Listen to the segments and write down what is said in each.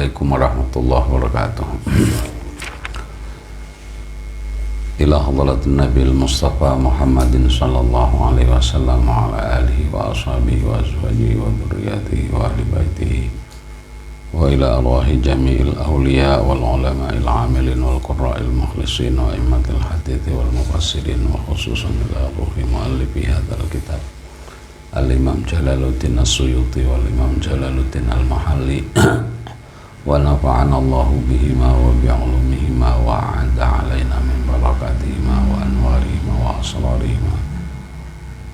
Assalamualaikum warahmatullahi wabarakatuh. Ila hadratin Nabil Mustafa Muhammadin sallallahu alaihi wasallam wa ala alihi wa ashabihi wa azwajihi wa dzurriyyatihi wa ahli baitihi wa ila arwahi jami'il awliya wal ulama'il amilin wal qurra'il mukhlisin wa immatil hadithi wal mufassirin wa khususan ila ruhi muallifi hadzal kitab Al-Imam Jalaluddin As-Suyuti wal Imam Jalaluddin Al-Mahalli wa nafa'ana Allahu bihima wa bi'ulumihima wa a'adda alaina min barakatihima wa anwarihima wa asrarihima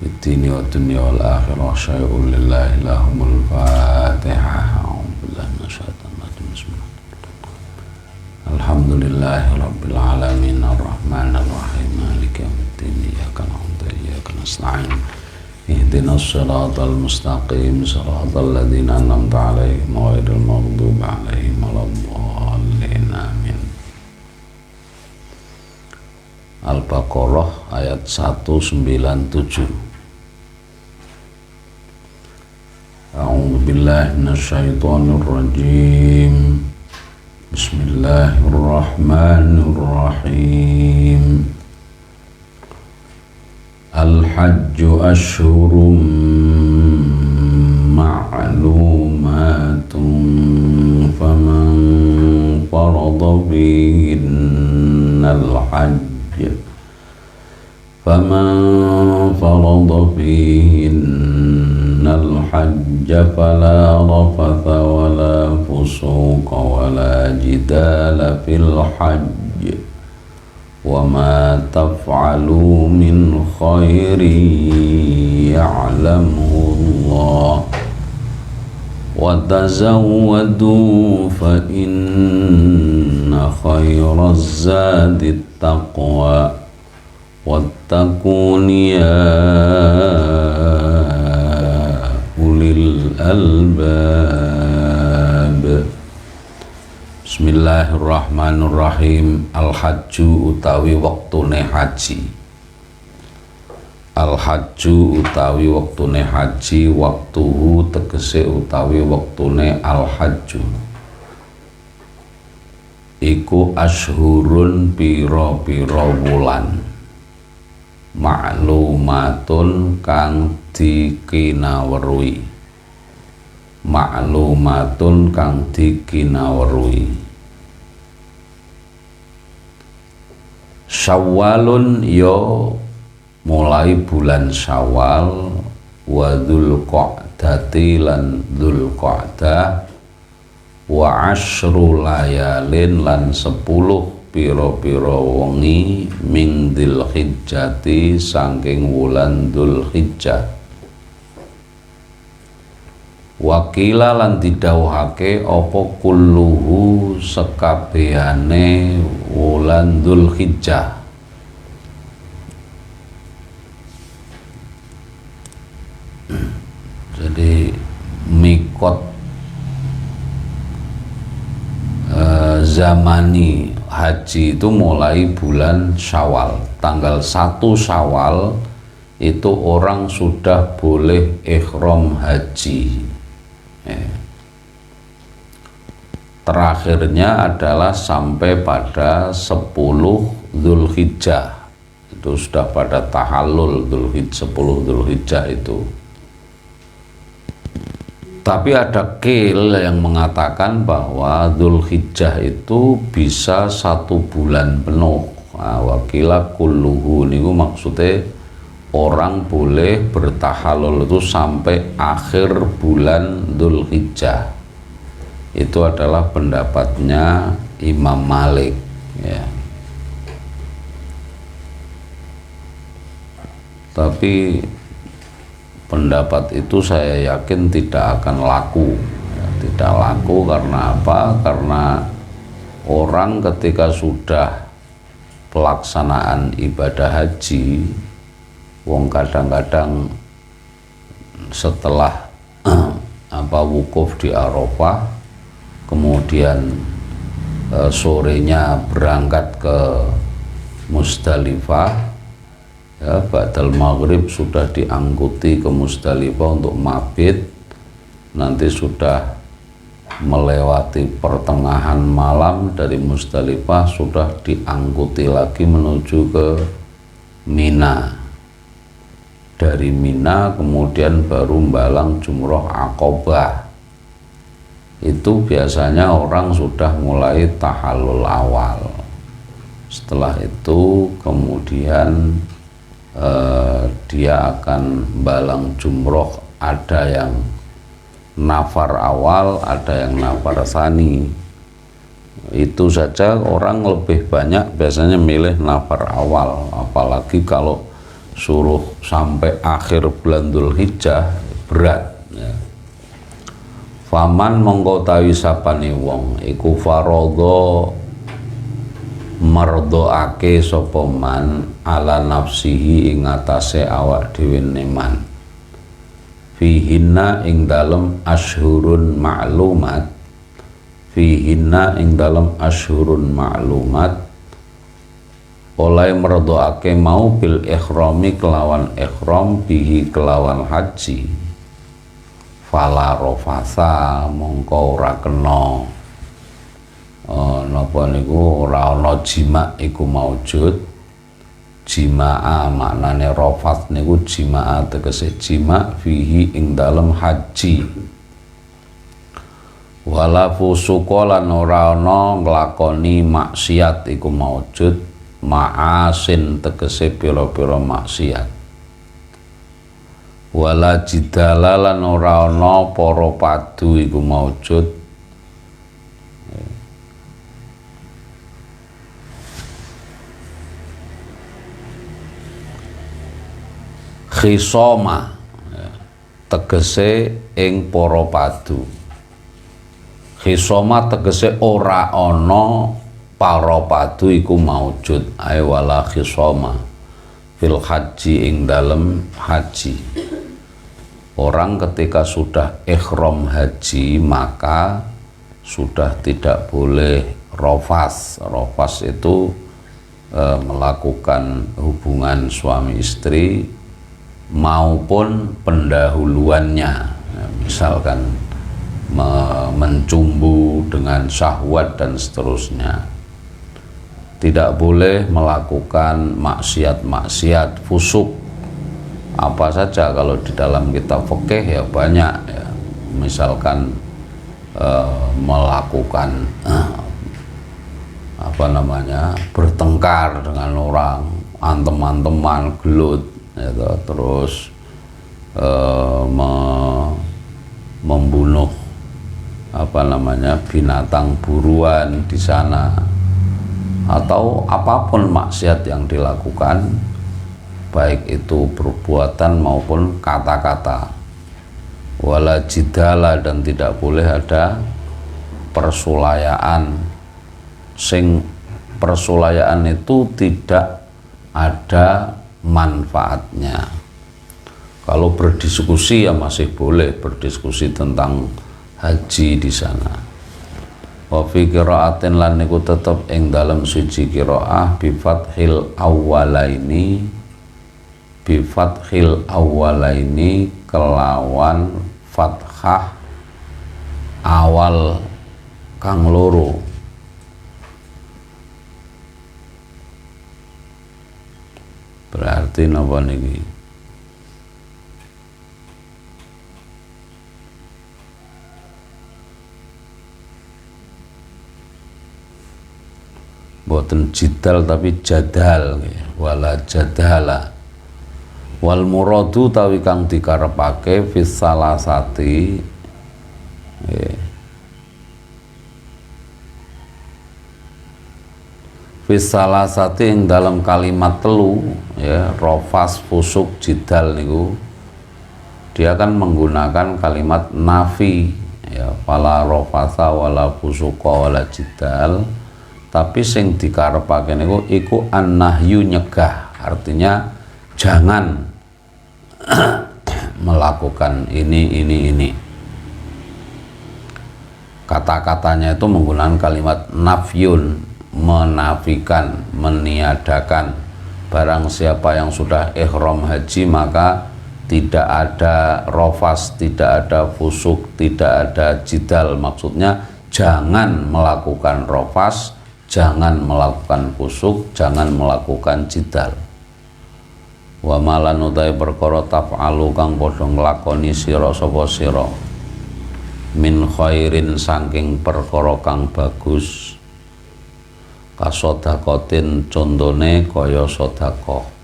bid-dini wa dunya wal akhirah syai'un lillahi lahumul fatihah. A'udzubillahi minasyaitonir rajim. Bismillahirrahmanirrahim. Alhamdulillahi rabbil alamin arrahmanir rahim maliki yaumiddin iyyaka na'budu wa iyyaka nasta'in ihdinas siratal mustaqim siratal ladzina an'amta 'alaihim ghairil maghdubi 'alaihim waladdallin amin. Al-Baqarah ayat 197. A'udzu billahi minasyaitonir rajim. Bismillahirrahmanirrahim. Al-hajju ashhurum ma'lumatun faman farada fihinnal hajj fala rafatha wala fusuqa wala jidala fil hajj wa ma taf'alu min khairin ya'lamuhu Allah wa tazawwadu fa inna khairaz zadi taqwa wattaqun ya ulil albab. Bismillahirrahmanirrahim. Al-hajju utawi waktune haji. Al-hajju utawi waktune haji, waktuhu tegese utawi waktune al-hajju iku ashhurun pira-pira wulan ma'lumatun kang dikinaweruhi. Ma'lumatun kang dikinaweruhi. Syawalun yo mulai bulan Syawal, wa dzulqa'dati lan dzulqa'dah, wa asyru layalin lan 10 pira-pira wengi min dzulhijjati saking wulan dzulhijjah. Wakila lan didhawuhake apa kulluhu sekabehane wulan dzulhijjah. Jadi mikot zamani haji itu mulai bulan Syawal. Tanggal 1 Syawal itu orang sudah boleh ihram haji. Terakhirnya adalah sampai pada 10 Dzulhijjah. Itu sudah pada tahallul 10 Dzulhijjah itu. Tapi ada qil yang mengatakan bahwa Dzulhijjah itu bisa 1 bulan penuh. Nah, wakila kulluhu niku maksudnya orang boleh bertahallul itu sampai akhir bulan Dzulhijjah. Itu adalah pendapatnya Imam Malik, ya. Tapi pendapat itu saya yakin tidak akan laku, ya. Tidak laku karena apa? Karena orang ketika sudah pelaksanaan ibadah haji, wong kadang-kadang setelah wukuf di Arafah, kemudian sorenya berangkat ke Musdalifah, ya, ba'dal maghrib sudah diangkuti ke Musdalifah untuk mabit, nanti sudah melewati pertengahan malam dari Musdalifah sudah diangkuti lagi menuju ke Mina. Dari Mina kemudian baru mbalang jumroh Aqobah. Itu biasanya orang sudah mulai tahallul awal. Setelah itu kemudian dia akan mbalang jumroh. Ada yang nafar awal, ada yang nafar tsani. Itu saja orang lebih banyak biasanya milih nafar awal, apalagi kalau suruh sampai akhir bulan Dzulhijjah berat ya. Faman mongko tawi sapane wong iku faradha merdoake sapa man ala nafsihi ing atase awak dhewe neman fihinna ing dalem asyhurun ma'lumat, fihinna ing dalem asyhurun ma'lumat, oleh merdoake mau bil ikhrami kelawan ikhram bihi kelawan haji, fala rofasa mongko ora kena napa niku ora ana jima iku maujud. Jima'a maknane rofat niku jima'a tegese jima fihi ing dalem haji. Wala fusuqa lan ora ana nglakoni maksiat iku maujud, ma'asin tegese pira-pira maksiat. Wala jidala lan ora ana para padu iku maujud, khisoma tegese ing para padu. Khisoma tegese ora ana para padu iku maujud, ae wala khisoma fil haji ing dalem haji. Orang ketika sudah ihram haji maka sudah tidak boleh rofas. Rofas itu melakukan hubungan suami istri maupun pendahuluannya, misalkan mencumbu dengan syahwat dan seterusnya. Tidak boleh melakukan maksiat-maksiat fusuk apa saja. Kalau di dalam kitab fikih ya banyak ya, misalkan melakukan bertengkar dengan orang, antem-anteman, gelut gitu, terus membunuh binatang buruan di sana, atau apapun maksiat yang dilakukan, baik itu perbuatan maupun kata-kata. Wala jidala, dan tidak boleh ada persulayaan, sing persulayaan itu tidak ada manfaatnya. Kalau berdiskusi ya masih boleh berdiskusi tentang haji di sana. Wa fi qira'atin lan niku tetep ing dalam suci qiraah bi fathil awwalaini kelawan fathah awal kang loro. Berarti napa niki? Boten jidal tapi jadal, wala jadala. Wal muradu tawi kang dikarepake fis salasati Fisalasati ing dalam kalimat telu ya, rofas, fusuk, jidal niku dia kan menggunakan kalimat nafi ya, fala rofasa wala fusuqa wala jidal, tapi sing dikarepake niku iku annahyu, nyegah, artinya jangan melakukan ini. Kata-katanya itu menggunakan kalimat nafyun, menafikan, meniadakan. Barang siapa yang sudah ihram haji maka tidak ada rofas, tidak ada fusuk, tidak ada jidal. Maksudnya jangan melakukan rofas, jangan melakukan fusuk, jangan melakukan jidal. Wa malan utai perkara taf'alu kang padha nglakoni sira sapa sira min khairin saking perkara kang bagus, kasodakotin contone kaya sedekah.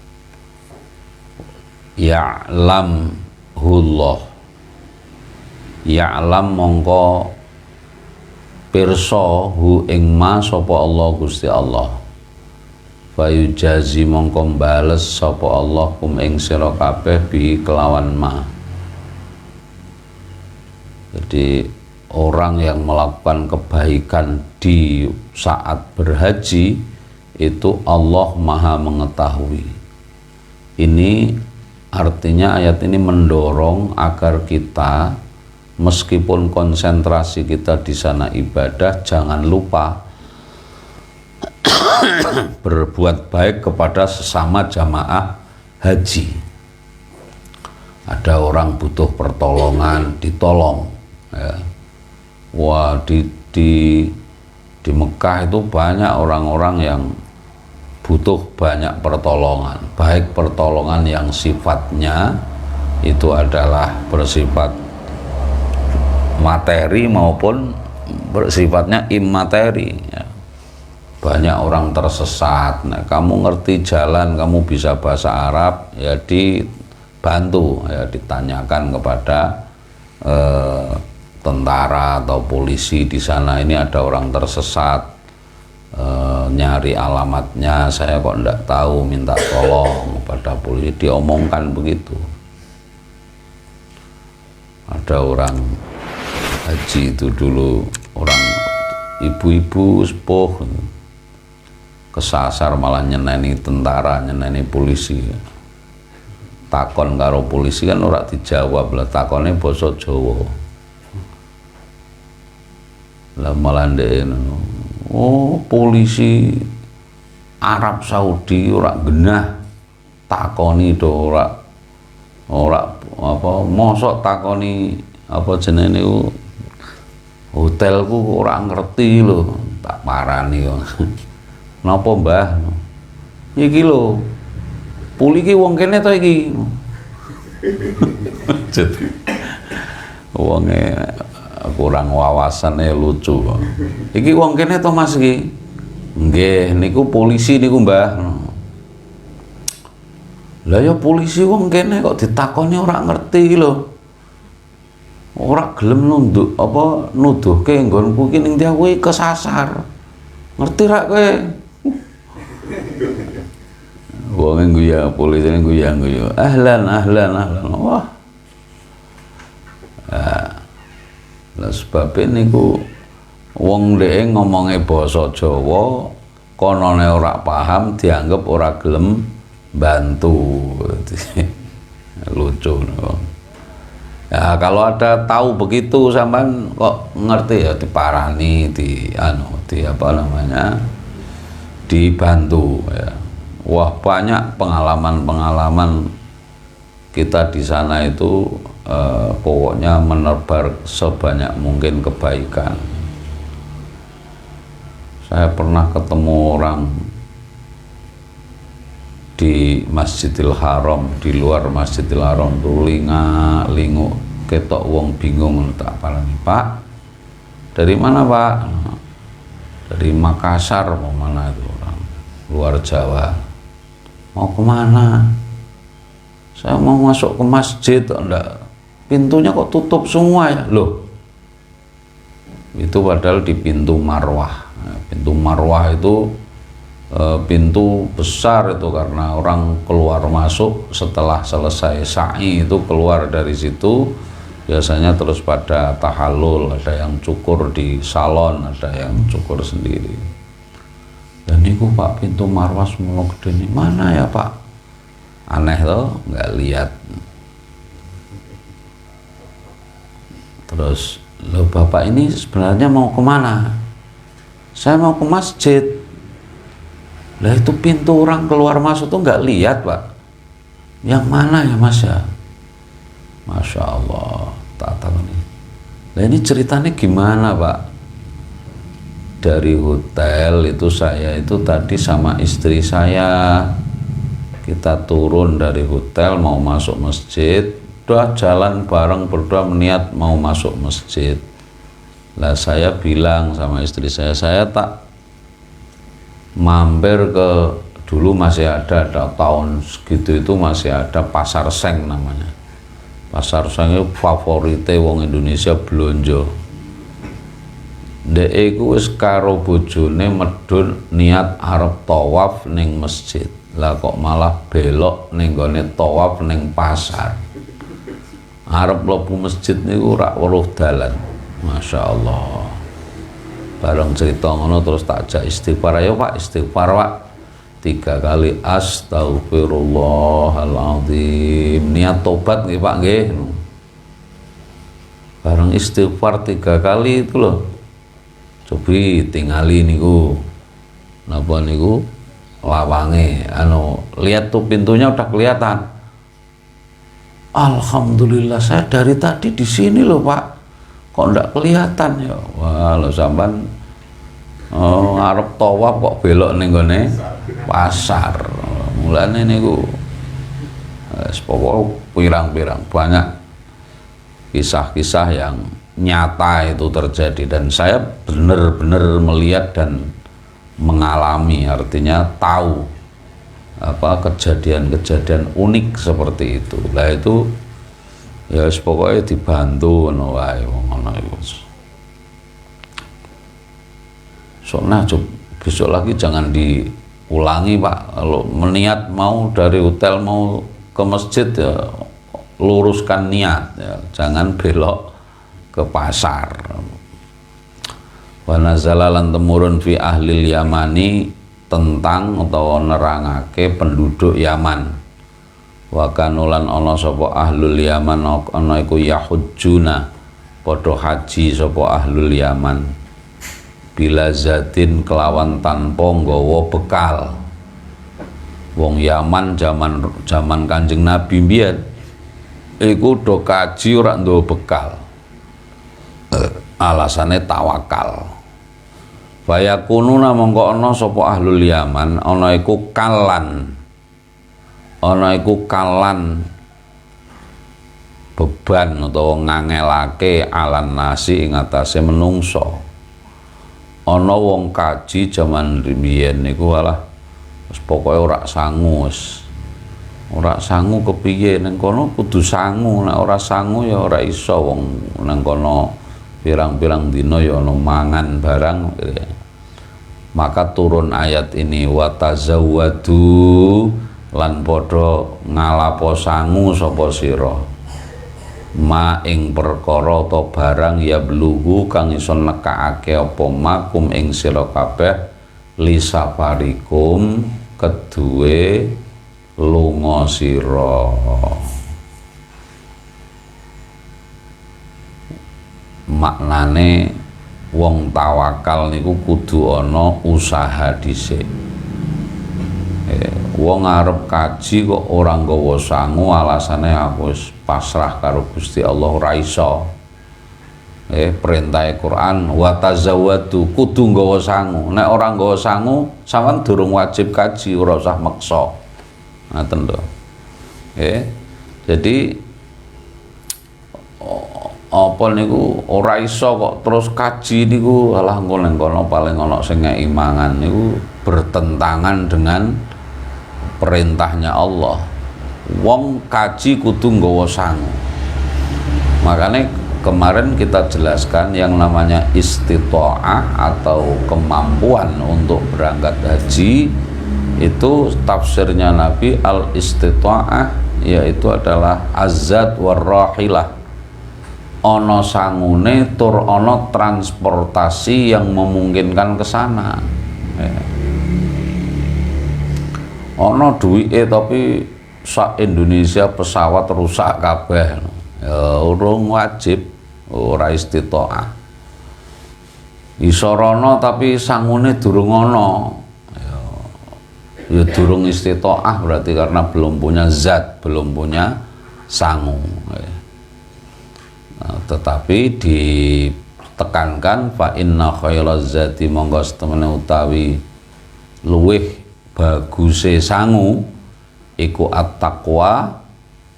Ya'lam hullah, ya'lam mongko pirsa hu ing ma sapa Allah Gusti Allah, fayujazi mongko bales sapa Allah kum ing sira kabeh bi kelawan ma. Jadi orang yang melakukan kebaikan di saat berhaji itu Allah Maha mengetahui. Ini artinya ayat ini mendorong agar kita meskipun konsentrasi kita di sana ibadah, jangan lupa berbuat baik kepada sesama jamaah haji. Ada orang butuh pertolongan, ditolong. Ya. Wah, di Mekah itu banyak orang-orang yang butuh banyak pertolongan, baik pertolongan yang sifatnya itu adalah bersifat materi maupun bersifatnya immateri. Ya. Banyak orang tersesat. Nah, kamu ngerti jalan, kamu bisa bahasa Arab, ya dibantu, ya ditanyakan kepada tentara atau polisi di sana. Ini ada orang tersesat. Nyari alamatnya, saya kok enggak tahu, minta tolong kepada polisi, diomongkan begitu. Ada orang haji itu dulu, orang ibu-ibu sepuh kesasar malah nyeneni tentara, nyeneni polisi. Takon karo polisi kan ora dijawab, lah takone basa Jawa. Lah malah ndek oh, polisi Arab Saudi ora genah takoni do ora apa mosok takoni apa jenenge hotelku ora ngerti lho, tak parani yo. Napa Mbah? Iki lho. Puli iki wong kene to iki. Jadi wonge kurang wawasannya lucu. Iki wong kene to Mas iki? Nggih, niku polisi niku Mbah. Lah ya polisi wong kene kok ditakoni ora ngerti iki lho. Ora gelem nunduk apa nuduhke nggonku iki ning dia kowe kesasar. Ngerti ra kowe? Wong guya polisi guya. Ahlan. Wah. Lah sebab niku wong dhek ngomonge basa Jawa konone ora paham dianggap ora gelem bantu. Lucu no. Ya kalau ada tahu begitu sampean kok ngerti ya diparani, di apa namanya? Dibantu ya. Wah, banyak pengalaman-pengalaman kita di sana itu pokoknya menebar sebanyak mungkin kebaikan. Saya pernah ketemu orang di Masjidil Haram, di luar Masjidil Haram tuh lingu ketok wong bingung, tak parani, Pak dari mana Pak? Dari Makassar. Mau mana itu orang luar Jawa. Mau kemana? Saya mau masuk ke masjid. Enggak, pintunya kok tutup semua ya? Loh, itu padahal di pintu Marwah. Pintu Marwah itu pintu besar itu, karena orang keluar masuk setelah selesai sa'i itu keluar dari situ biasanya terus pada tahallul, ada yang cukur di salon, ada yang cukur sendiri. Dan niku Pak pintu Marwah semua gede ini mana ya Pak? Aneh loh, nggak lihat. Terus lo Bapak ini sebenarnya mau kemana? Saya mau ke masjid. Lah itu pintu orang keluar masuk tuh nggak lihat Pak. Yang mana ya Mas ya? Masya Allah. Tak tahu nih. Nah ini ceritanya gimana Pak? Dari hotel itu saya itu tadi sama istri saya, kita turun dari hotel mau masuk masjid, udah jalan bareng berdua niat mau masuk masjid. Lah saya bilang sama istri saya tak mampir ke, dulu masih ada tahun segitu itu masih ada Pasar Seng namanya. Pasar Seng itu favorite wong Indonesia belanja. Ndek iku wis karo bojone medhun niat arep tawaf ning masjid. Lah kok malah belok ning gone tawaf ning pasar. Arep mlebu masjid niku ora weruh dalan. Masya Allah. Bareng cerita ngono terus tak ajak istighfar, ayo Pak istighfar Pak. 3 kali astagfirullahaladzim, niat tobat nggih Pak nggih. Bareng istighfar 3 kali itu loh. Cobi tingali niku. Napa niku? Lawange lihat tuh pintunya udah kelihatan. Alhamdulillah saya dari tadi di sini loh Pak. Kok enggak kelihatan ya? Wah, lo sampean ngarep tawaf kok belok ning gone pasar. Mulane niku pokoknya pirang-pirang banyak kisah-kisah yang nyata itu terjadi dan saya benar-benar melihat dan mengalami, artinya tahu apa kejadian-kejadian unik seperti itu. Lah itu ya pokoknya dibantu ngono wae ngono iku. Soalnya besok lagi jangan diulangi Pak. Kalau meniat mau dari hotel mau ke masjid ya luruskan niat ya, jangan belok ke pasar. Wa nazala lan temurun fi ahlil Yamani tentang utawa nerangake penduduk Yaman. Wa kanulan ana sapa ahlul Yaman ana iku yahujjuna padha haji sapa ahlul Yaman bila zatin kelawan tanpa nggawa bekal. Wong Yaman zaman Kanjeng Nabi mbiyen iku do kaji ora nggawa bekal. Alasane tawakal. Fayakununa mongko ana sapa ahlul Yaman ana iku kalan. Ana iku kalan beban utawa ngangelake alan nasi ing atase menungso. Ana wong kaji jaman riyen niku walah wis pokoke ora sangu wis. Ora sangu kepiye ning kono kudu sangu, nek ora sangu ya ora iso wong nang kono pirang-pirang dina ya ana mangan barang. Maka turun ayat ini wa tazawwadu lan padha ngalapo sangu sapa sira. Ma ing perkara ta barang ya bluhu kang iso nekakake apa makum ing sira kabeh lisafarikum keduwe lunga sira. Maknane wong tawakal niku kudu ana usaha dhisik. Wong arep kaji kok ora nggawa sangu alasane aku wis pasrah karo Gusti Allah ora iso. Perintah Quran wa tazawwadu kudu nggawa sangu. Nek ora nggawa sangu sampean durung wajib kaji, ora usah meksa. Ngoten lho. Jadi apa niku ora iso kok terus kaji niku alah engko nang kono paling ana sing ngeki mangan niku bertentangan dengan perintahnya Allah. Wong kaji kudu nggawa sangu. Makanya kemarin kita jelaskan yang namanya istita'ah atau kemampuan untuk berangkat haji itu tafsirnya Nabi al-istita'ah yaitu adalah azad warrahilah. Ono sangune tur ono transportasi yang memungkinkan ke sana. Ono duwike tapi sak Indonesia pesawat rusak kabeh. Ya urung wajib, ora istita'ah. Iso rono tapi sangune durung ono. Ya durung istita'ah berarti karena belum punya zat, belum punya sangu. tetapi ditekankan fa inna khairaz zati monggo setemene utawi luwih baguse sangu iku at-taqwa,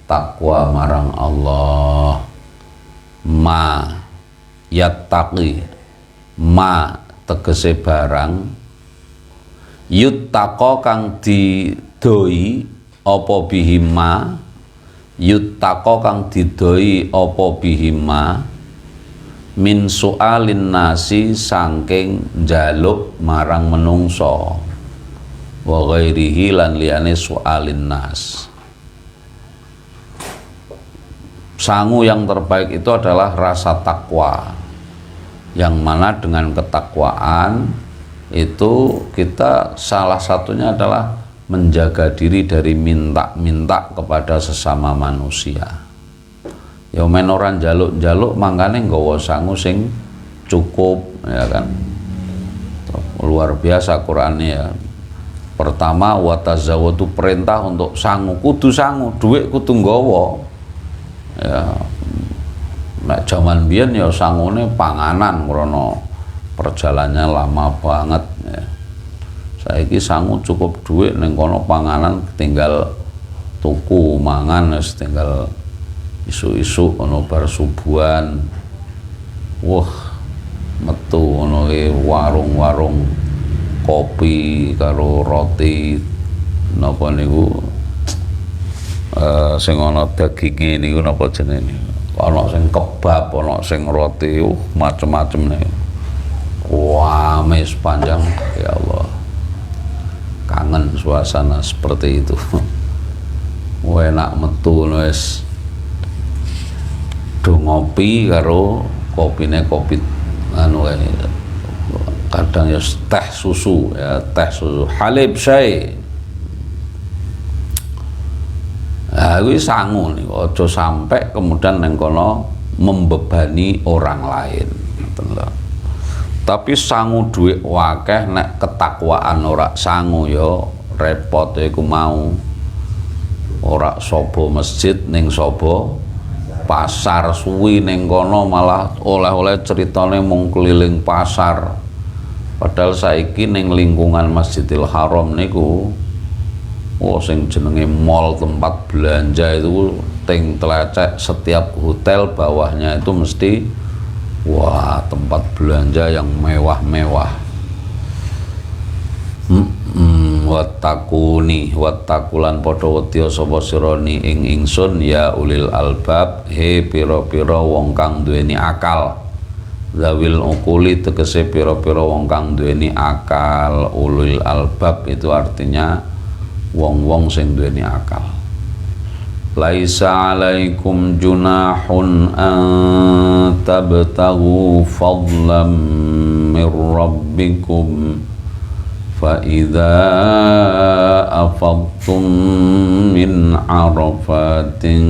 takwa marang Allah. Ma yattaqi, ma tegese barang yuttaqo kang didoi apa bihima, yuttaqo kang didoi apa bihima min su'alin nasi saking njaluk marang menungso wa ghairihi lan liyane su'alin nas. Sangu yang terbaik itu adalah rasa takwa, yang mana dengan ketakwaan itu kita salah satunya adalah menjaga diri dari minta-minta kepada sesama manusia. Ya men orang jaluk-jaluk mangkane nggawa sangu sing cukup, ya kan. Luar biasa Qur'annya ya. Pertama wa tazawwadu, perintah untuk sangu, kudu sangu, duit kudu nggawa. Ya nek jaman biyen ya sangune panganan krana perjalanannya lama banget ya. Saiki sangu cukup duit ning kono panganan tinggal tuku mangan wis tinggal isu-isu ono bar subuhan. Wah, metu ono warung-warung kopi karo roti napa niku sing ana daginge niku napa jenenge. Ana sing kebab, ana sing roti, macem-macem niku. Wah, mes panjang ya Allah. Kangen suasana seperti itu. Enak metu wis do ngopi karo kopine kopi anu kae. Kadang ya teh susu ya, teh susu halib syai. Nah, kuwi sangu niku aja sampai kemudian neng kono membebani orang lain. Tapi sangu duit wakeh nek ketakwaan ora sangu ya repot iku mau. Ora sapa masjid ning sapa pasar suwi ning kono malah oleh-oleh ceritane mung keliling pasar. Padahal saiki ning lingkungan Masjidil Haram niku sing jenenge mall tempat belanja itu ting telecek, setiap hotel bawahnya itu mesti wah tempat belanja yang mewah-mewah. Wattakulan padha wedya sapa sirani ing ingsun ya ulil albab, he pira-pira wong kang duweni akal. Zawil uquli tegese pira-pira wong kang duweni akal. Ulil albab itu artinya wong-wong sing duweni akal. Laisa alaikum junahun an tabtaghu fadlan mir rabbikum fa idza afadtum min arafatin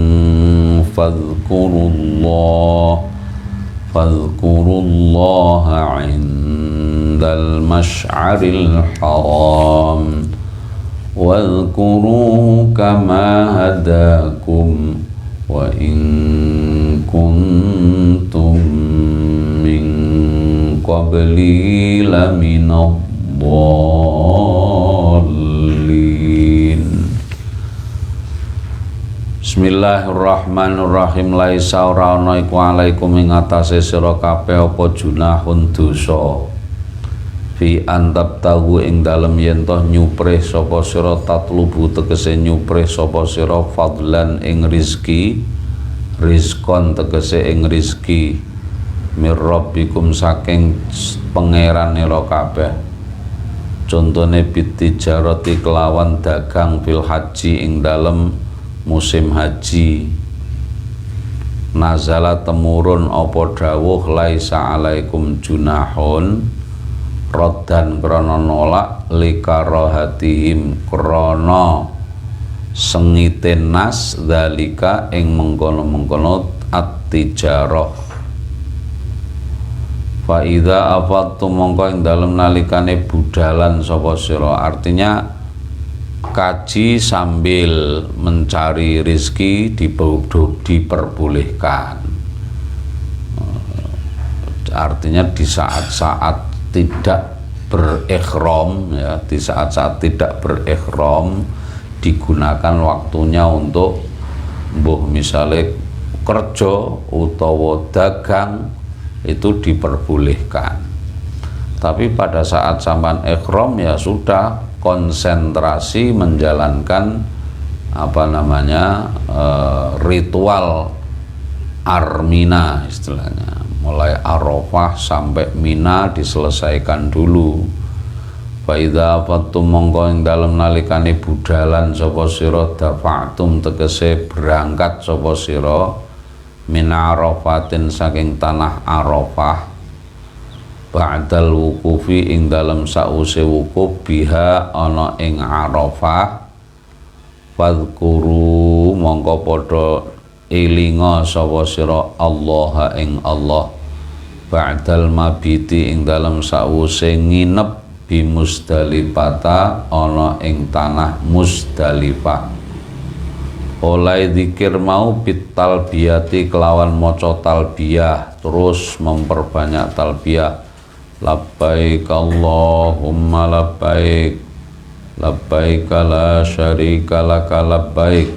fadhkurullaha 'indal masy'aril haram wadhkuruhu kama hadakum wa in kuntum min qabli laminad dhalin. Bismillahirrahmanirrahim. Laisa ora ana iku alaikum ing atase sira kabeh apa junahun dosa fi antab tahu ing dalem yen toh nyuprih sapa sira tatlubu tegese nyuprih sapa sira fadlan ing rizki, rizkon tegese ing rizki mir rabbikum saking pangeranira kabeh. Contone bitijarati kelawan dagang fil haji ing dalem musim haji. Nazala temurun apa dawuh laisa alaikum junahun roddan krana nolak likarahatihim krana sengiten nas dalika ing mengkono-mengkono at-tijarah. Fa idza afattum mongko ing dalem nalikane budalan sapa sira, artinya kaji sambil mencari rezeki diperbolehkan. artinya di saat-saat tidak berikhram ya, di saat-saat tidak berikhram digunakan waktunya untuk misalnya kerja utawa dagang itu diperbolehkan. Tapi pada saat sampan ikhram ya sudah konsentrasi menjalankan ritual Armina istilahnya, mulai Arafah sampai Mina diselesaikan dulu. Faidha fatum mongko ing dalem nalikane budalan sapa sira dafa'tum tegese berangkat sapa sira min Arafatin saking tanah Arafah ba'dal wukufi ing dalem sause wukuf biha ana ing Arafah fadhkuru mongko padha elinga sapa sira Allah ing Allah ba'dal mabiti ing dalem sause nginep bi Musdalifata ana ing tanah Musdalifah. Oleh zikir mau bit talbiyati kelawan maca talbiyah, terus memperbanyak talbiyah. Labbaik Allahumma labbaik labbaik la syarika laka labbaik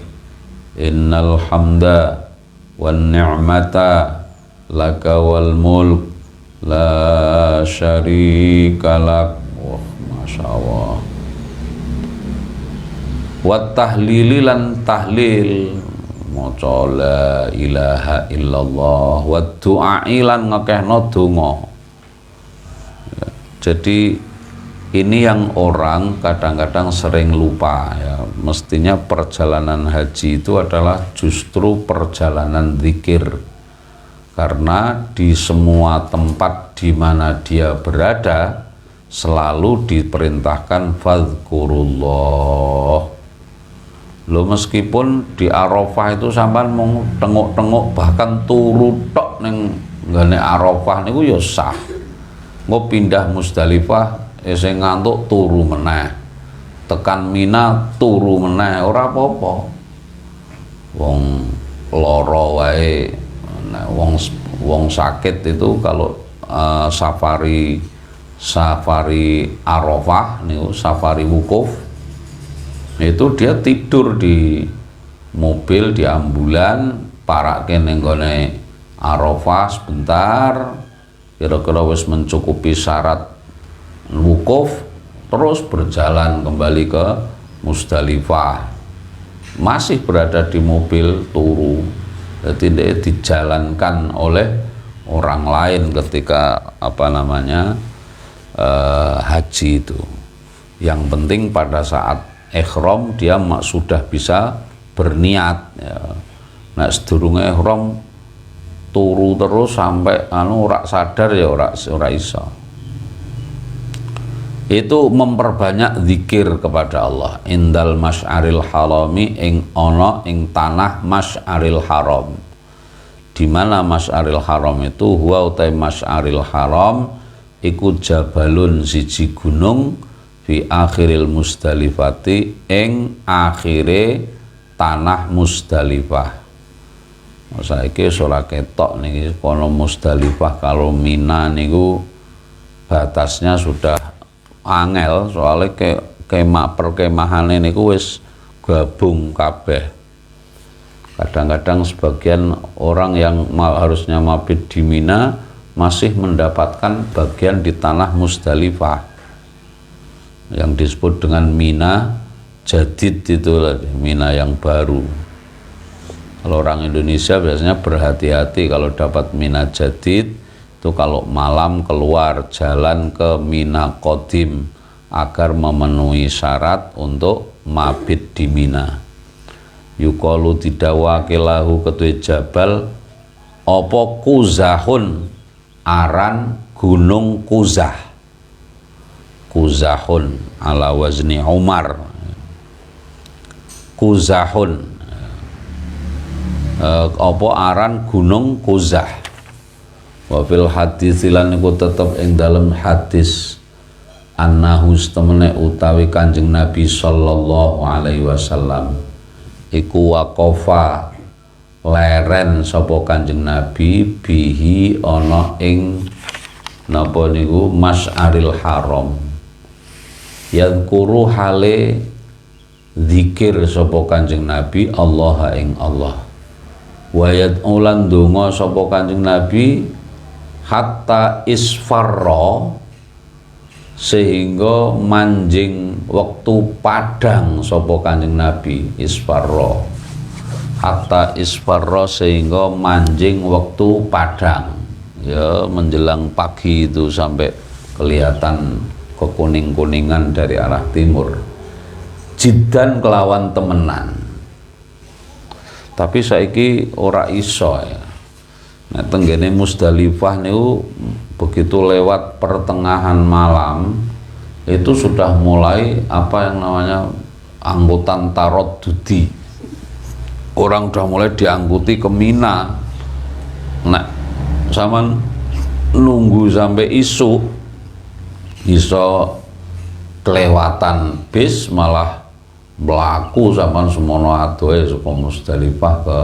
innal hamda wan ni'mata laka wal mulk la syarika lak. Wah, Masya Allah. Wa tahlili lan tahlil maca la ilaha illallah wa du'ai lan ngakehno donga. Jadi ini yang orang kadang-kadang sering lupa ya. Mestinya perjalanan haji itu adalah justru perjalanan zikir, karena di semua tempat di mana dia berada selalu diperintahkan fadhkurullah. Lo meskipun di Arafah itu sampean mau tengok-tengok bahkan turu tok ning nggone Arafah niku ya sah. Engko pindah Musdalifah sing ngantuk turu meneh. Tekan Mina turu meneh ora apa-apa. Wong lara wae, wong sakit itu kalau safari Arafah niku safari wukuf itu dia tidur di mobil, di ambulan, parake ning gone Arafah sebentar, kira-kira wis mencukupi syarat wukuf, terus berjalan kembali ke Musdalifah. Masih berada di mobil turu, jadi dia dijalankan oleh orang lain ketika haji itu. Yang penting pada saat ihram dia sudah bisa berniat ya. Nah sedurunge ihram turu terus sampai ora sadar ya ora iso. Itu memperbanyak zikir kepada Allah indal masy'aril harami ing ana ing tanah masy'aril haram. Di mana masy'aril haram itu huwa utai masy'aril haram iku jabalun siji gunung fi akhiril Musdalifati ing akhire tanah Musdalifah. Saiki ora ketok niki kono Musdalifah kalau Mina niku batasnya sudah angel, soalnya perkemahane niku wis gabung kabeh. Kadang-kadang sebagian orang yang harusnya mabit di Mina masih mendapatkan bagian di tanah Musdalifah yang disebut dengan Mina Jadid, itu Mina yang baru. Kalau orang Indonesia biasanya berhati-hati kalau dapat Mina Jadid itu kalau malam keluar jalan ke Mina Qadim agar memenuhi syarat untuk mabit di Mina. Yuqalu didawakilahu ketui jabal opo Kuzahun, aran gunung Kuzah. Kuzahun ala wazni Umar. Kuzahun opo aran gunung Kuzah. Wa fil hadis lan iku tetep ing dalem hadis annahu temene utawi Kanjeng Nabi sallallahu alaihi wasallam iku waqafa leren sapa Kanjeng Nabi bihi ana ing napa niku Masy'aril Haram. Yadhkuru hale zikir sapa Kanjeng Nabi Allah ing Allah. Wa yad'ulan donga sapa Kanjeng Nabi hatta isfarra sehingga manjing waktu padang sapa Kanjeng Nabi. Isfarra hatta isfarra sehingga manjing waktu padang, ya menjelang pagi itu sampai kelihatan kekuning-kuningan dari arah timur. Jiddan kelawan temenan. Tapi saiki ora iso ya. Nah, tenggene Musdalifah niku begitu lewat pertengahan malam itu sudah mulai apa yang namanya angkutan taroddudi. Orang udah mulai diangkuti ke Mina. Nah, zaman nunggu sampai isu iso kelewatan bis malah mlaku zaman semono adohe saka Musdalifah ke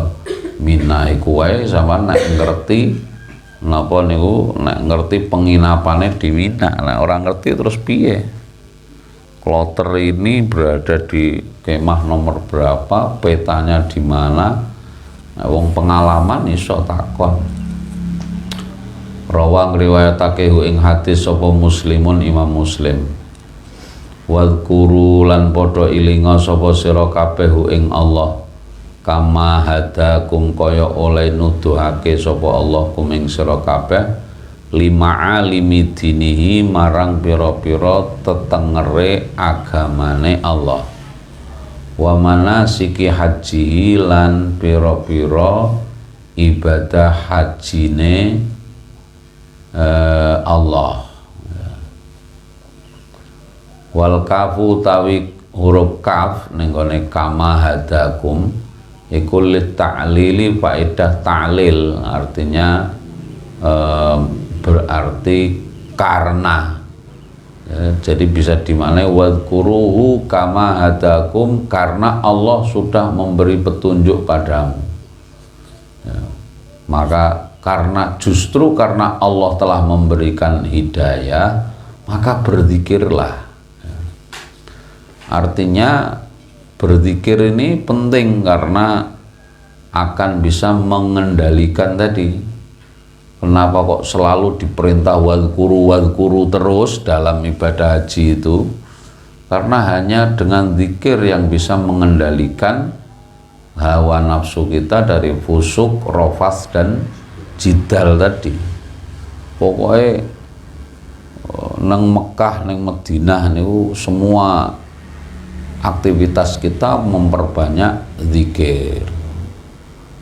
Mina iku wae sampean nek ngerti napa niku, nek ngerti penginapannya di Mina. Nah, orang ngerti terus piye? Kloter ini berada di kemah nomor berapa, petanya di mana? Nah, wong pengalaman iso takon. Rawang riwayatake ing hadis sapa Muslimun Imam Muslim. Wadhkuru lan padha ilinga sapa sira kabeh ing Allah kama hadakum kaya oleh nuduhake sapa Allah kuming sira kabeh lima alimi dinihi marang pira-pira tetengere agamane Allah wa manasiki haji lan pira-pira ibadah hajine Allah. Wal kafu tawi huruf kaf ning gone kama hadakum iku lit ta'lili faedah ta'lil, artinya berarti karena ya, jadi bisa dimaknai wadhkuruhu kama hadakum, karena Allah sudah memberi petunjuk padamu ya, maka justru karena Allah telah memberikan hidayah maka berzikirlah. Artinya berzikir ini penting karena akan bisa mengendalikan tadi. Kenapa kok selalu diperintah wadhkuru terus dalam ibadah haji itu? Karena hanya dengan zikir yang bisa mengendalikan hawa nafsu kita dari fusuk, rofas, dan jidal tadi. Pokoknya nang Mekah, nang Madinah niku semua aktivitas kita memperbanyak zikir.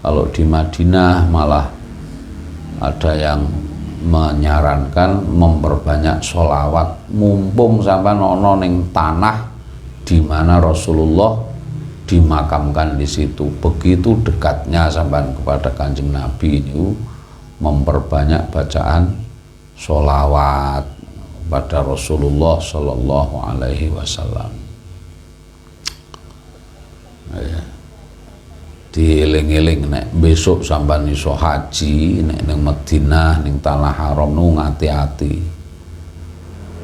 Kalau di Madinah malah ada yang menyarankan memperbanyak sholawat, mumpung sampai nono ning tanah di mana Rasulullah dimakamkan di situ. Begitu dekatnya sampai kepada Kanjeng Nabi ini, memperbanyak bacaan sholawat pada Rasulullah Shallallahu Alaihi Wasallam. Ya. Dieling-eling nek besok sampean iso haji nek ning Madinah ning tanah haram nu ngati-ati.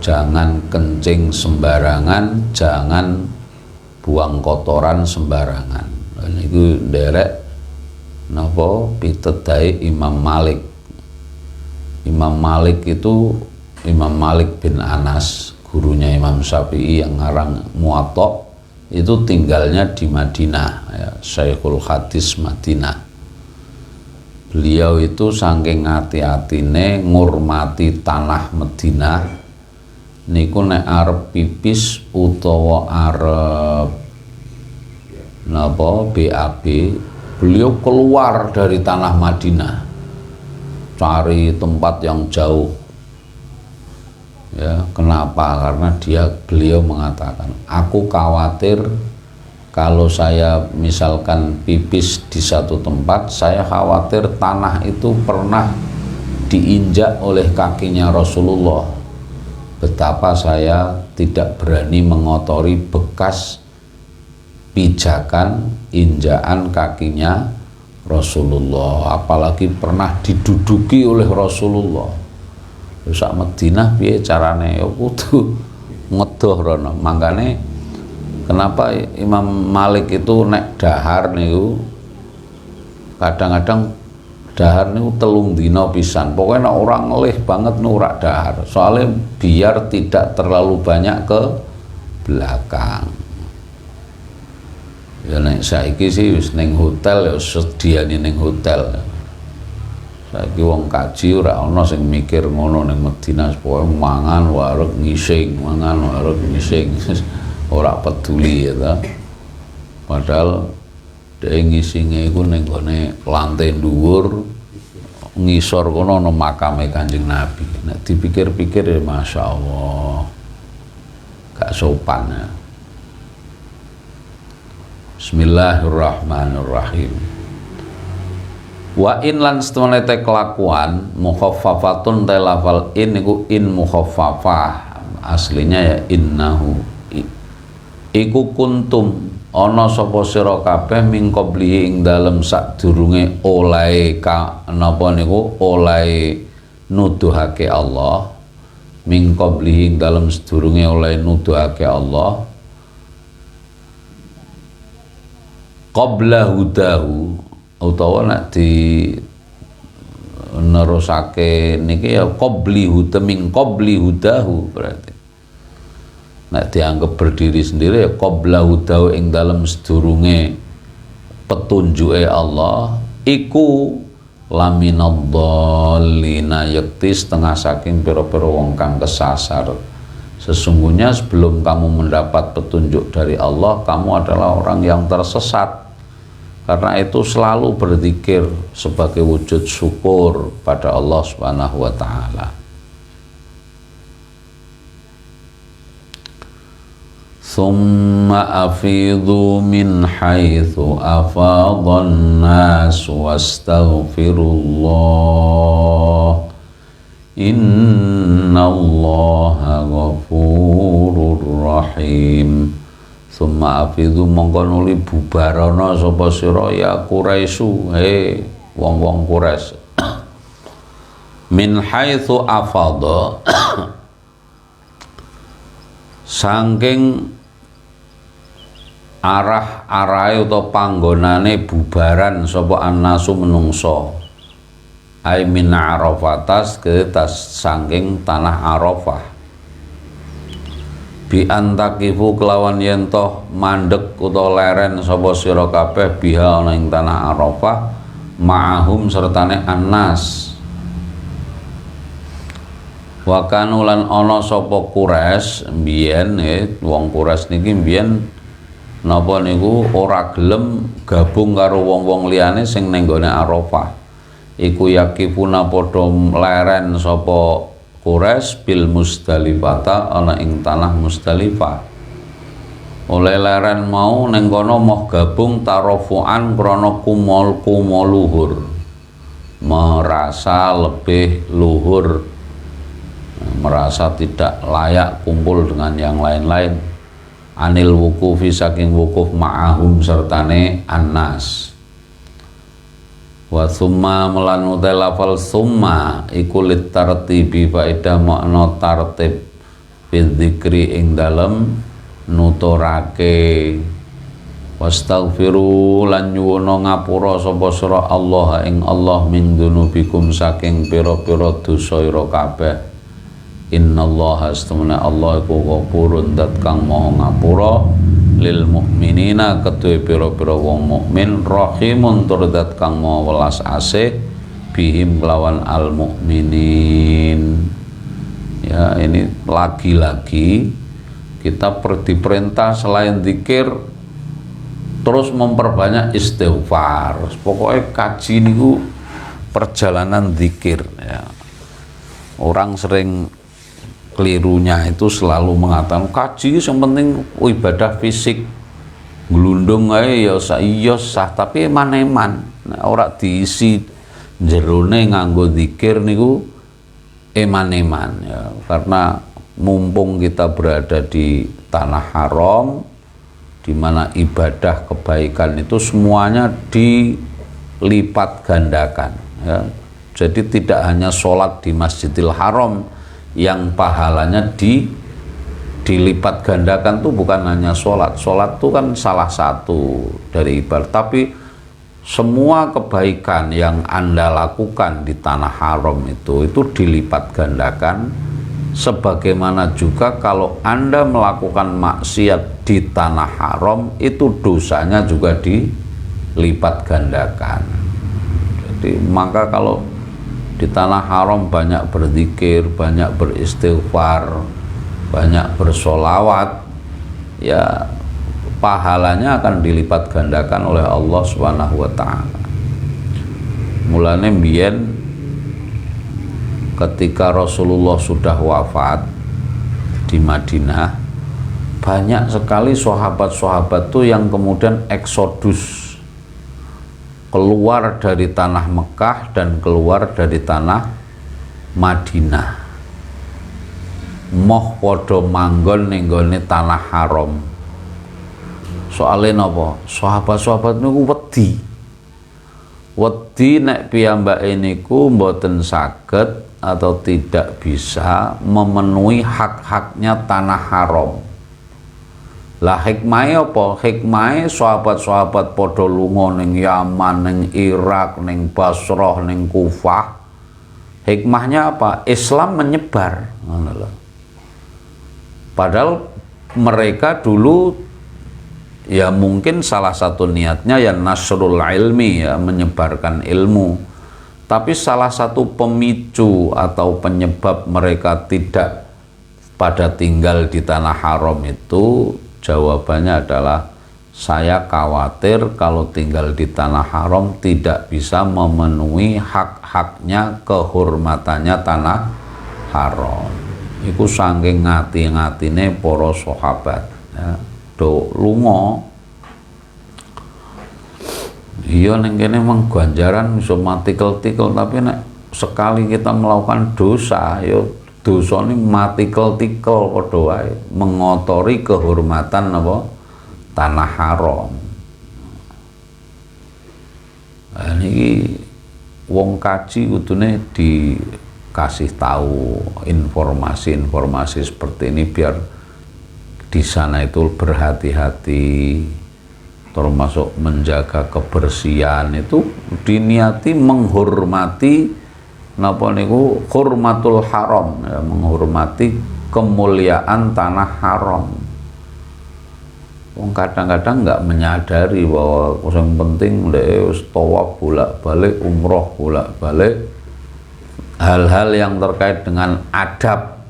Jangan kencing sembarangan, jangan buang kotoran sembarangan. Niku nderek napa pitedhae Imam Malik. Imam Malik itu Imam Malik bin Anas, gurunya Imam Syafi'i yang ngarang Muwatta, itu tinggalnya di Madinah ya, Syekhul Hadis Madinah. Beliau itu saking hati-hatine ngurmati tanah Madinah niku nek arep pipis utawa arep napa BAB, beliau keluar dari tanah Madinah cari tempat yang jauh. Ya, kenapa? Karena beliau mengatakan, aku khawatir kalau saya misalkan pipis di satu tempat, saya khawatir tanah itu pernah diinjak oleh kakinya Rasulullah. Betapa saya tidak berani mengotori bekas pijakan injakan kakinya Rasulullah, apalagi pernah diduduki oleh Rasulullah. sak Madinah piye carane ya kudu ngedoh rono. Mangkane kenapa Imam Malik itu nek dahar niku kadang-kadang dahar niku telung dina pisan. Pokoknya nek orang ngelih banget nurak dahar. Soalnya biar tidak terlalu banyak ke belakang. Ya nek saiki sih wis ning hotel ya sediane ning hotel. Saiki wong kaji ora ana sing mikir ngono ning Madinah, pokoke mangan wareg ngising, mangan wareg ngising. Ora peduli ya ta. Padahal dhek ngisinge iku ning gone lantai dhuwur ngisor kono ana makame Kanjeng Nabi. Nek dipikir-pikir ya masyaallah. Gak sopan ya. Bismillahirrahmanirrahim. Wa in lan setemene te kelakuan mukhaffafatun te lafal in iku in mukhaffafah aslinya ya innahu iku kuntum ana sapa sira kabeh min qabli ing dalem sadurunge olahe napa niku olahe nuduhake Allah min qabli ing dalem sadurunge olahe nuduhake Allah qabla hudahu utawa nek di nerusake niki ya qabli huda min qabli hudahu berarti nek dianggap berdiri sendiri ya qabla hudahu ing dalem sedurunge petunjuke Allah iku laminadhdallina yakti setengah saking pira-pira wong kang kesasar. Sesungguhnya sebelum kamu mendapat petunjuk dari Allah kamu adalah orang yang tersesat. Karena itu selalu berzikir sebagai wujud syukur pada Allah Subhanahu wa taala. Tsumma afidhu min haitsu afadhan nas wastaghfirullah. Innallaha ghafurur rahim. Summa afidhu mongko nuli bubarana sapa sira ya Quraisyu he wong-wong Quraisy min haitsu afadha saking arah-arahe utawa panggonane bubaran sapa annasu menungso ai min arafatas ketas saking tanah Arafah bi antakifu kelawan yen toh mandek utawa leren sapa sira kabeh biha ana ing tanah Arafah ma'ahum sertane annas wa kanu lan ana sapa Quraisy mbiyen wong Quraisy niki mbiyen napa niku ora gelem gabung karo wong-wong liyane sing ning gone Arafah iku yakifuna padha leren sapa Quraisy bil Musdalifah ana ing tanah Musdalifah oleh leren mau ning kono moh gabung tarofuan krana kumul luhur merasa lebih luhur merasa tidak layak kumpul dengan yang lain-lain anil wukufi saking wukuf ma'ahum sertane annas wa summa melan utai lafal summa iku lit tartibi faedah makna tartib bidzikri ing dalem nuturake wastaghfiru lan nyuwuna ngapura sapa sira Allah ing Allah min dzunubikum saking pira-pira dosa ira kabeh innallaha astamana Allah iku ghafurun dat kang maha ngapura lil mukminina kedue pira-pira wong mukmin rahimun tur dat kang maha welas asih bihim lawan al mukminin. Ya ini lagi-lagi kita diperintah selain zikir terus memperbanyak istighfar. Pokoknya kaji niku perjalanan zikir ya. Orang sering kelirunya itu selalu mengatakan kaji yang penting ibadah fisik glundung ae ya sah tapi eman-eman ora diisi jerone nganggo zikir niku eman-eman ya karena mumpung kita berada di tanah haram di mana ibadah kebaikan itu semuanya dilipat gandakan ya. Jadi tidak hanya sholat di Masjidil Haram yang pahalanya dilipat gandakan tuh bukan hanya sholat. Sholat tuh kan salah satu dari ibadah, tapi semua kebaikan yang Anda lakukan di tanah haram itu dilipat gandakan. Sebagaimana juga kalau Anda melakukan maksiat di tanah haram, itu dosanya juga dilipat gandakan. Jadi maka kalau di tanah haram banyak berzikir, banyak beristighfar, banyak bersolawat, ya pahalanya akan dilipat gandakan oleh Allah Subhanahu wa ta'ala. Mulane mbiyen ketika Rasulullah sudah wafat di Madinah, banyak sekali sahabat-sahabat tuh yang kemudian eksodus keluar dari tanah Mekah dan keluar dari tanah Madinah, moh podo manggon ning gone tanah haram. Soalnya napa? Sahabat-sahabat niku wedi nek piyambake niku mboten saged atau tidak bisa memenuhi hak-haknya tanah haram. Lah hikmahe apa? Hikmahe sahabat-sahabat padha lunga ning Yaman, ning Irak, ning Basrah, ning Kufah. Hikmahnya apa? Islam menyebar, ngono lho. Padahal mereka dulu ya mungkin salah satu niatnya ya nasrul ilmi, ya menyebarkan ilmu. Tapi salah satu pemicu atau penyebab mereka tidak pada tinggal di tanah haram itu, jawabannya adalah saya khawatir kalau tinggal di tanah haram tidak bisa memenuhi hak-haknya, kehormatannya tanah haram. Iku saking ngati-ngatine para sahabat, ya, do lunga. Iya ning kene memang ganjaran bisa matikel-tikel, tapi nek sekali kita melakukan dosa, ya dosa ini matikel-tikel padha wae, mengotori kehormatan apa tanah haram. Nah, niki wong kaji kudune dikasih tahu informasi-informasi seperti ini biar di sana itu berhati-hati, termasuk menjaga kebersihan itu diniati menghormati napa niku hurmatul haram, ya, menghormati kemuliaan tanah haram. Wong kadang-kadang nggak menyadari bahwa yang penting wis tawaf bolak-balik, umroh bolak-balik, hal-hal yang terkait dengan adab,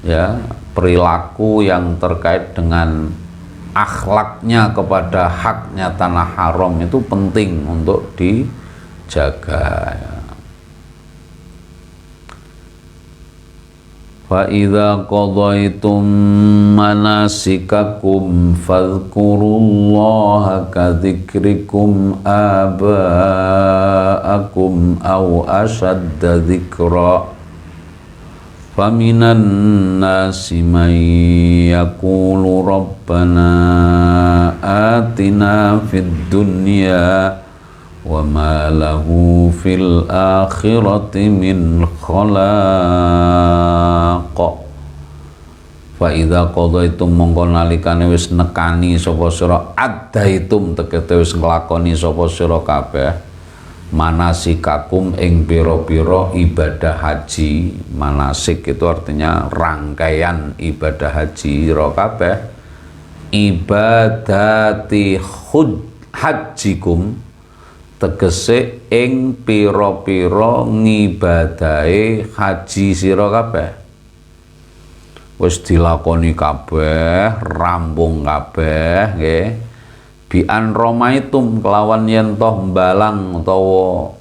ya, perilaku yang terkait dengan akhlaknya kepada haknya tanah haram itu penting untuk dijaga, ya. Fa idza qadaitum manasikakum fadhkurullaha kadzikrikum aba'akum aw ashadda dzikra. Faminan nasi may yaqulu rabbana atina fid dunya wa ma lahu fil akhirati min khalaq. Fa idza qadaitum mongko nalikane wis nekani sapa sira, adaitum tegese wis nglakoni sapa sira kabeh manasikakum ing pira-pira ibadah haji. Manasik itu artinya rangkaian ibadah haji ira kabeh. Ibadati hajikum tegese ing pira-pira ngibadahe haji sira kabeh. Wis dilakoni kabeh, rampung kabeh nggih. Bi'an romaitum kelawan yen toh mbalang utawa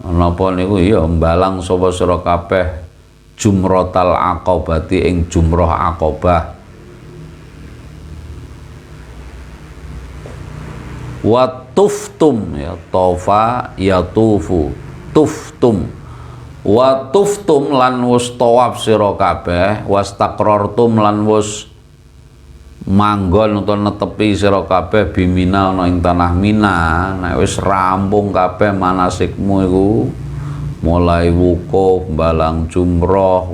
napa niku ya mbalang sapa sira kabeh jumratal aqabati ing jumrah aqabah. Wa tuftum, ya tofa yatufu, tuftum. Wa tuftum lan wis tawaf sira kabeh, wastaqrartum lan wis manggon utawa netepi sira kabeh bimina ana ing tanah Mina. Nek wis rampung kabeh manasikmu iku, mulai wukuf, balang jumroh,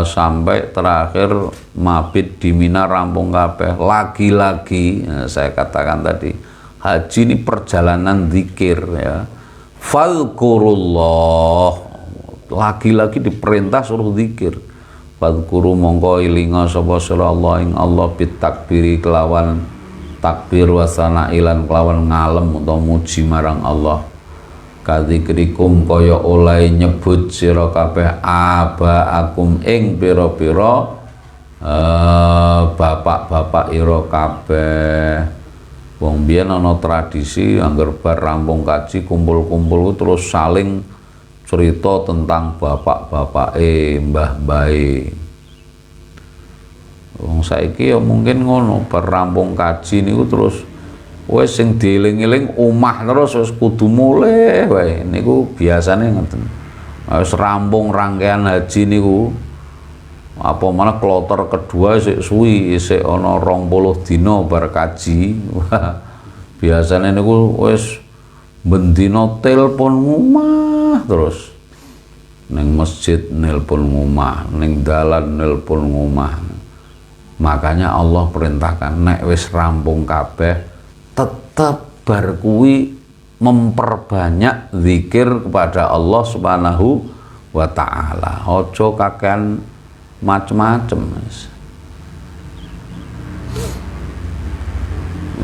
sampai terakhir mabit di Mina rampung kabeh. Lagi-lagi saya katakan tadi, haji ini perjalanan zikir ya. Fadhkurullah, lagi-lagi diperintah suruh zikir. Fadhkuru mongko ilinga sapa sira Allah ing Allah bitakbiri kelawan takbir wasana ilan kelawan ngalem utawa muji marang Allah. Kadzikrikum kaya oleh nyebut sira kabeh abaakum ing pira-pira bapak-bapak ira kabeh. Wong biyen ana tradisi angger bar rampung kaji kumpul-kumpul terus saling cerita tentang bapak-bapake, mbah-mbahe. Wong saiki ya mungkin ngono, bar rampung kaji niku terus wis sing dieling-eling omah terus wis kudu mulih wae. Niku biasane ngoten. Wis rampung rangkaian haji niku apa malah kloter kedua isik suwi, isik ana 20 dina bar kaji. Biasane niku wis bendina telepon ngomah terus. Ning masjid nelpon ngomah, ning dalan nelpon ngomah. Makanya Allah perintahkan nek wis rampung kabeh tetap bar kuwi memperbanyak zikir kepada Allah Subhanahu wa taala. Aja kakean macem-macem.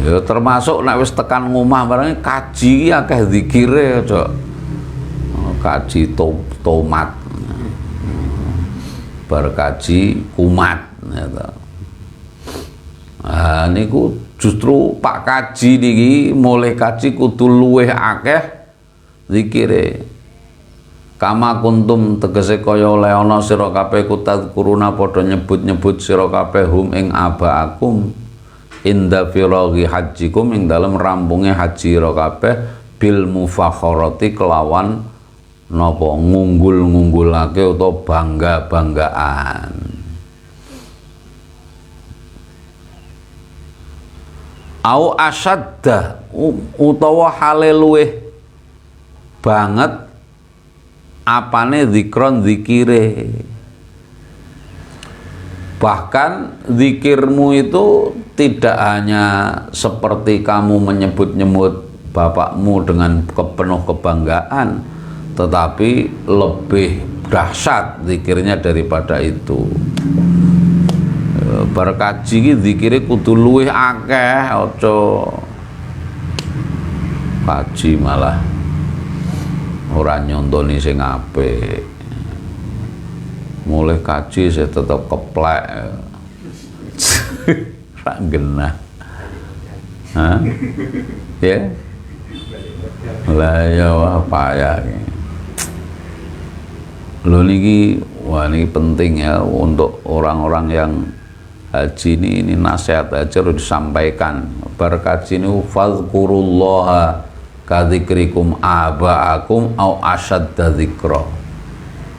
Ya termasuk nek wis tekan ngomah barang kaji akeh zikire aja. Kaji tomat. Bar kaji kumat ya. Nah, niku justru Pak Kaji niki mulai kaji kudu luweh akeh zikire. Kama kuntum tegese kaya oleh ana sira kabeh kutadkuruna padha nyebut-nyebut sira kabeh hum ing abaakum inda firaghi hajikum ing dalem rampunge haji sira kabeh bil mufakharati kelawan napa ngunggul-ngunggulake utawa bangga-banggaan. Au asadda utawa hale luweh banget apane zikron zikire. Bahkan zikirmu itu tidak hanya seperti kamu menyebut-nyebut bapakmu dengan penuh kebanggaan, tetapi lebih dahsyat zikirnya daripada itu. Bar kaji iki zikire kudu luwih akeh, aja kaji malah ora nyontoni sing apik. Mulai kaji saya tetap keplek. Ra genah. Hah? Ya? Lah ya apa ya? Lho niki wah niki penting ya untuk orang-orang yang haji ini nasihat aja harus disampaikan. Bar kaji ini fadhkurullaha kadzikrikum abaakum au asyadda dzikra.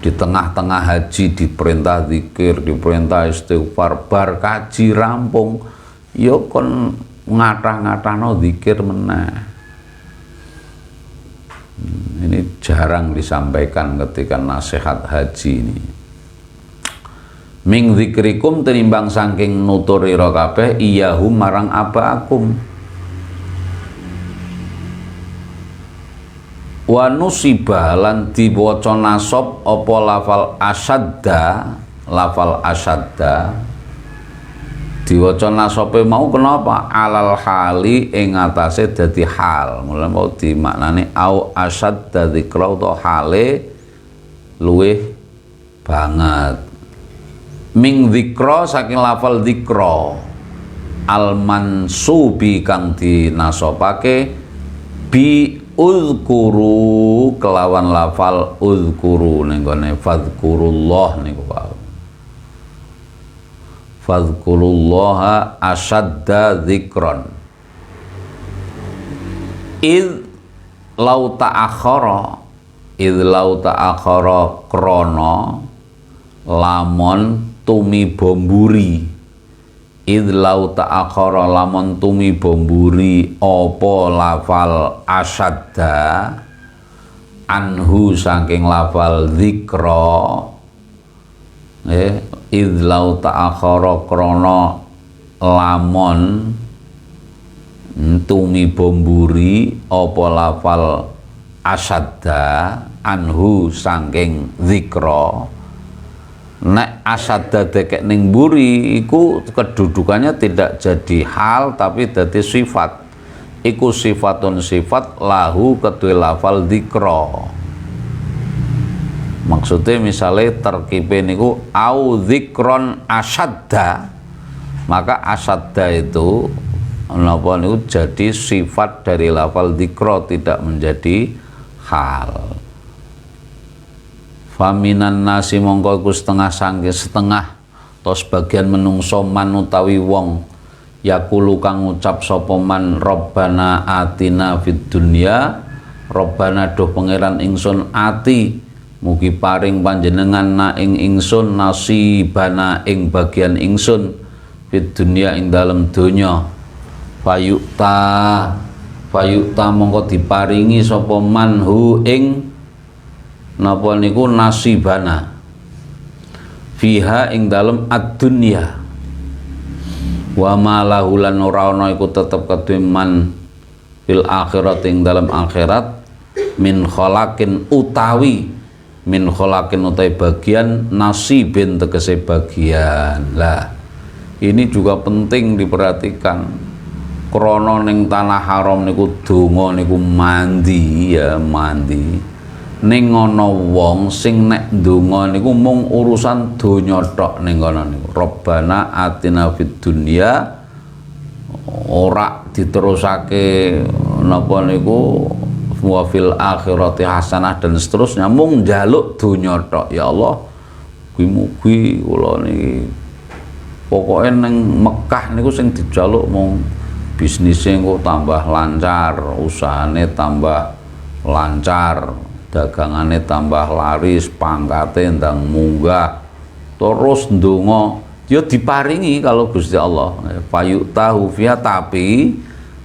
Di tengah-tengah haji diperintah zikir, diperintah istighfar. Bar kaji rampung ya kon ngatah-ngatahno zikir meneh. Ini jarang disampaikan ketika nasihat haji ini. Ming zikrikum tenimbang saking nuturi ira kabeh iyahum marang abaakum. Wa nusiba lan diwaca nasab apa lafal asadda diwaca nasabe mau kenapa alal hali ing atase dadi hal. Mula mau dimaknani au asadda dzikra utawa hale luweh banget. Ming dzikra saking lafal dzikra al mansubi kang dinasabake bi uzkuru kelawan lafal uzkuru ning gone fadhkurullah niku wae. Fadhkurullaha asadda dzikran. Id lau ta'akhara krana lamon tumi bomburi. Idlau ta'akhara lamun tumi bomburi apa lafal asadda anhu saking lafal dzikra idlau ta'akhara krana lamun tumi bomburi apa lafal asadda anhu saking dzikra. Nek asadda dekek ning mburi iku kedudukannya tidak jadi hal tapi dadi sifat. Iku sifatun sifat lahu kedue lafal dzikra. Maksudnya misalnya terkipe niku au dzikron asadda, maka asadda itu napa niku jadi sifat dari lafal dzikra, tidak menjadi hal. Faminan nasi mongko iku setengah sangke setengah atau sebagian menungso man utawi wong yakulu kang ngucap sapa man robbana atina fid dunya, robbana doh pangeran ingsun ati mugi paring panjenengan na ing ingsun nasibana ing bagian ingsun fid dunya ing dalem donya. Fayukta mongko diparingi sapa man hu ing napa niku nasibana fiha ing dalem ad-dunya. Wa ma lahu lan ora ana iku tetep kedue man fil akhirat ing dalem akhirat min khalaqin utawi bagian nasibin tegese bagian. Lah ini juga penting diperhatikan. Krana ning tanah haram niku donga niku mandi ya mandi. Ning ana wong sing nek ndonga niku mung urusan donya tok ning kono niku. Robbana atina fid dunya ora diterusake napa niku wa fil akhirati hasanah dan seterusnya, mung njaluk donya tok. Ya Allah, mugi kula niki pokoke ning Mekah niku sing dijaluk mung bisnisnya engko tambah lancar, usahane tambah lancar, dagangane tambah laris, pangkate ndang munggah, terus ndonga ya diparingi kalau Gusti Allah. Fayutahu fiha, tapi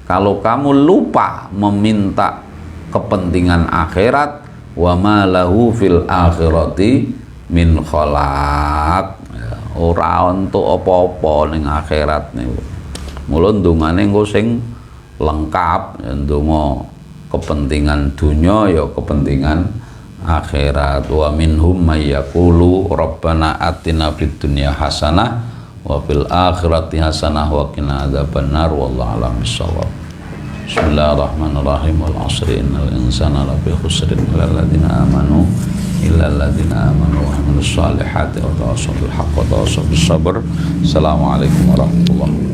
kalau kamu lupa meminta kepentingan akhirat, wa ma lahu fil akhirati min khalaq, ora entuk apa-apa ning akhirat niku. Mula ndongane engko sing lengkap, ndonga kepentingan dunia ya kepentingan akhirat. Wa minhum may yaqulu rabbana atina fid dunya hasanah wa fil akhirati hasanah wa qina adzabannar wallahu a'lam bissawab. Bismillahirrahmanirrahim. Wal 'asri innal insana lafi khusrin illal ladzina amanu wa 'amilus solihati wa tawassaw bil haqqi wa tawassaw bis sabr. Assalamualaikum warahmatullahi wabarakatuh.